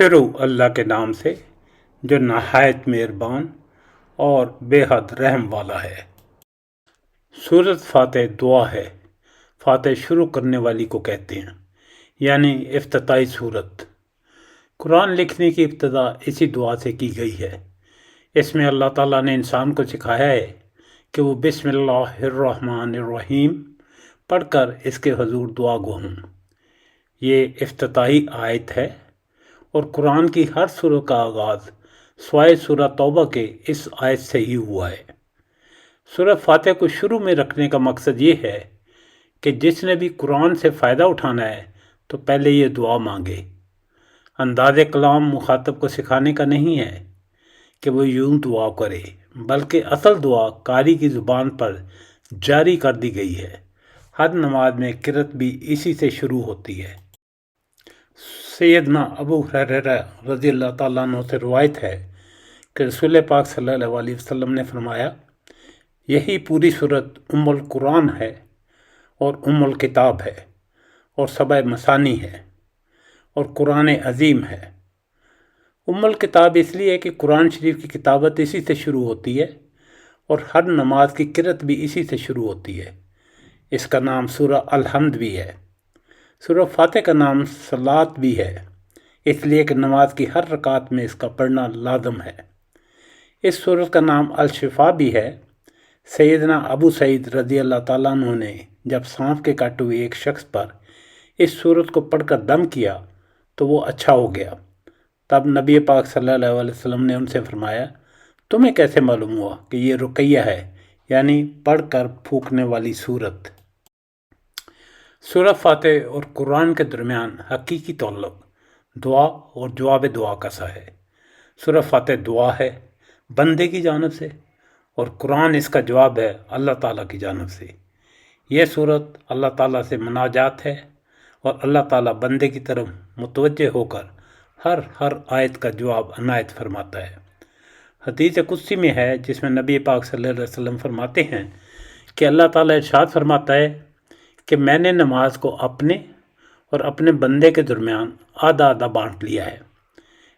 شروع اللہ کے نام سے جو نہایت مہربان اور بے حد رحم والا ہے۔ سورۃ فاتح دعا ہے۔ فاتح شروع کرنے والی کو کہتے ہیں، یعنی افتتاحی سورت۔ قرآن لکھنے کی ابتدا اسی دعا سے کی گئی ہے۔ اس میں اللہ تعالیٰ نے انسان کو سکھایا ہے کہ وہ بسم اللہ الرحمن الرحیم پڑھ کر اس کے حضور دعا گو ہوں۔ یہ افتتاحی آیت ہے اور قرآن کی ہر سورہ کا آغاز سوائے سورہ توبہ کے اس آیت سے ہی ہوا ہے۔ سورہ فاتح کو شروع میں رکھنے کا مقصد یہ ہے کہ جس نے بھی قرآن سے فائدہ اٹھانا ہے تو پہلے یہ دعا مانگے۔ انداز کلام مخاطب کو سکھانے کا نہیں ہے کہ وہ یوں دعا کرے، بلکہ اصل دعا قاری کی زبان پر جاری کر دی گئی ہے۔ ہر نماز میں قرأت بھی اسی سے شروع ہوتی ہے۔ سیدنا ابو ہریرہ رضی اللہ تعالیٰ عنہ سے روایت ہے کہ رسول پاک صلی اللہ علیہ وسلم نے فرمایا، یہی پوری سورت ام القرآن ہے اور ام الکتاب ہے اور سبع مثانی ہے اور قرآن عظیم ہے۔ ام الکتاب اس لیے کہ قرآن شریف کی کتابت اسی سے شروع ہوتی ہے اور ہر نماز کی قرأت بھی اسی سے شروع ہوتی ہے۔ اس کا نام سورہ الحمد بھی ہے۔ سورہ فاتح کا نام صلاۃ بھی ہے، اس لیے کہ نماز کی ہر رکعت میں اس کا پڑھنا لازم ہے۔ اس سورت کا نام الشفا بھی ہے۔ سیدنا ابو سعید رضی اللہ تعالیٰ عنہ نے جب سانپ کے کاٹے ہوئے ایک شخص پر اس سورت کو پڑھ کر دم کیا تو وہ اچھا ہو گیا۔ تب نبی پاک صلی اللہ علیہ وسلم نے ان سے فرمایا، تمہیں کیسے معلوم ہوا کہ یہ رقیہ ہے، یعنی پڑھ کر پھونکنے والی سورت۔ سورہ فاتح اور قرآن کے درمیان حقیقی تعلق دعا اور جواب دعا کا سا ہے۔ سورہ فاتح دعا ہے بندے کی جانب سے اور قرآن اس کا جواب ہے اللہ تعالیٰ کی جانب سے۔ یہ سورت اللہ تعالیٰ سے مناجات ہے اور اللہ تعالیٰ بندے کی طرف متوجہ ہو کر ہر آیت کا جواب عنایت فرماتا ہے۔ حدیث قدسی میں ہے جس میں نبی پاک صلی اللہ علیہ وسلم فرماتے ہیں کہ اللہ تعالیٰ ارشاد فرماتا ہے کہ میں نے نماز کو اپنے اور اپنے بندے کے درمیان آدھا آدھا بانٹ لیا ہے۔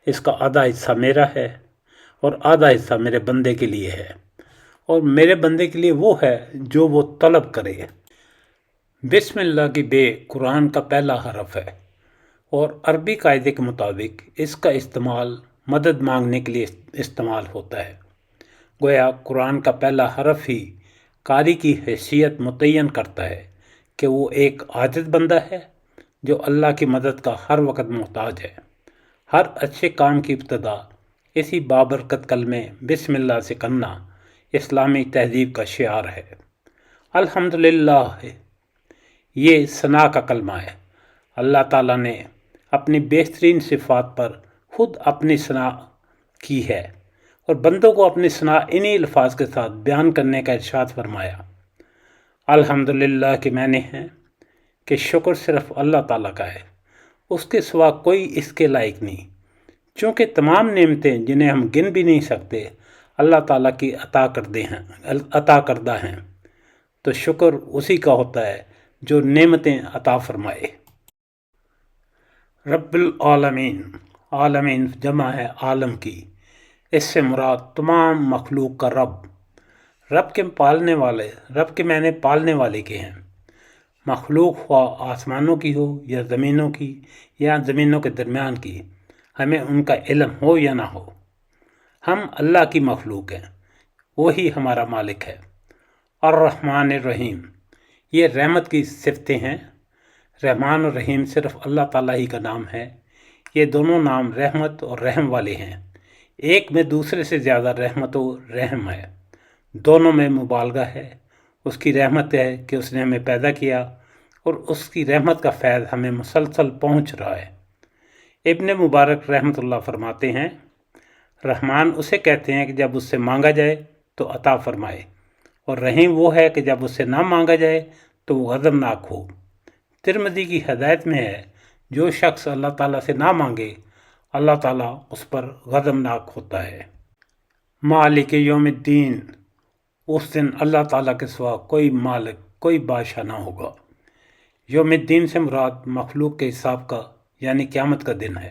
اس کا آدھا حصہ میرا ہے اور آدھا حصہ میرے بندے کے لیے ہے، اور میرے بندے کے لیے وہ ہے جو وہ طلب کرے۔ بسم اللہ کی بے قرآن کا پہلا حرف ہے اور عربی قاعدے کے مطابق اس کا استعمال مدد مانگنے کے لیے استعمال ہوتا ہے۔ گویا قرآن کا پہلا حرف ہی قاری کی حیثیت متعین کرتا ہے کہ وہ ایک عاجز بندہ ہے جو اللہ کی مدد کا ہر وقت محتاج ہے۔ ہر اچھے کام کی ابتدا اسی بابرکت کلمے بسم اللہ سے کرنا اسلامی تہذیب کا شعار ہے۔ الحمدللہ یہ ثنا کا کلمہ ہے۔ اللہ تعالیٰ نے اپنی بہترین صفات پر خود اپنی ثنا کی ہے اور بندوں کو اپنی ثنا انہی الفاظ کے ساتھ بیان کرنے کا ارشاد فرمایا۔ الحمدللہ کے معنی ہیں کہ شکر صرف اللہ تعالیٰ کا ہے، اس کے سوا کوئی اس کے لائق نہیں، چونکہ تمام نعمتیں جنہیں ہم گن بھی نہیں سکتے اللہ تعالیٰ کی عطا کردہ ہیں، تو شکر اسی کا ہوتا ہے جو نعمتیں عطا فرمائے۔ رب العالمین، عالمین جمع ہے عالم کی، اس سے مراد تمام مخلوق کا رب کے پالنے والے، رب کے معنی پالنے والے کے ہیں۔ مخلوق خواہ آسمانوں کی ہو یا زمینوں کی یا زمینوں کے درمیان کی، ہمیں ان کا علم ہو یا نہ ہو، ہم اللہ کی مخلوق ہیں، وہی ہمارا مالک ہے۔ الرحمن الرحیم، یہ رحمت کی صفتیں ہیں۔ رحمان اور رحیم صرف اللہ تعالیٰ ہی کا نام ہے۔ یہ دونوں نام رحمت اور رحم والے ہیں، ایک میں دوسرے سے زیادہ رحمت و رحم ہے، دونوں میں مبالغہ ہے۔ اس کی رحمت ہے کہ اس نے ہمیں پیدا کیا اور اس کی رحمت کا فیض ہمیں مسلسل پہنچ رہا ہے۔ ابن مبارک رحمۃ اللہ فرماتے ہیں، رحمان اسے کہتے ہیں کہ جب اس سے مانگا جائے تو عطا فرمائے، اور رحیم وہ ہے کہ جب اس سے نہ مانگا جائے تو وہ غضبناک ہو۔ ترمذی کی ہدایت میں ہے، جو شخص اللہ تعالیٰ سے نہ مانگے اللہ تعالیٰ اس پر غضبناک ہوتا ہے۔ مالک یوم الدین، اس دن اللہ تعالیٰ کے سوا کوئی مالک، کوئی بادشاہ نہ ہوگا۔ یوم الدین سے مراد مخلوق کے حساب کا یعنی قیامت کا دن ہے۔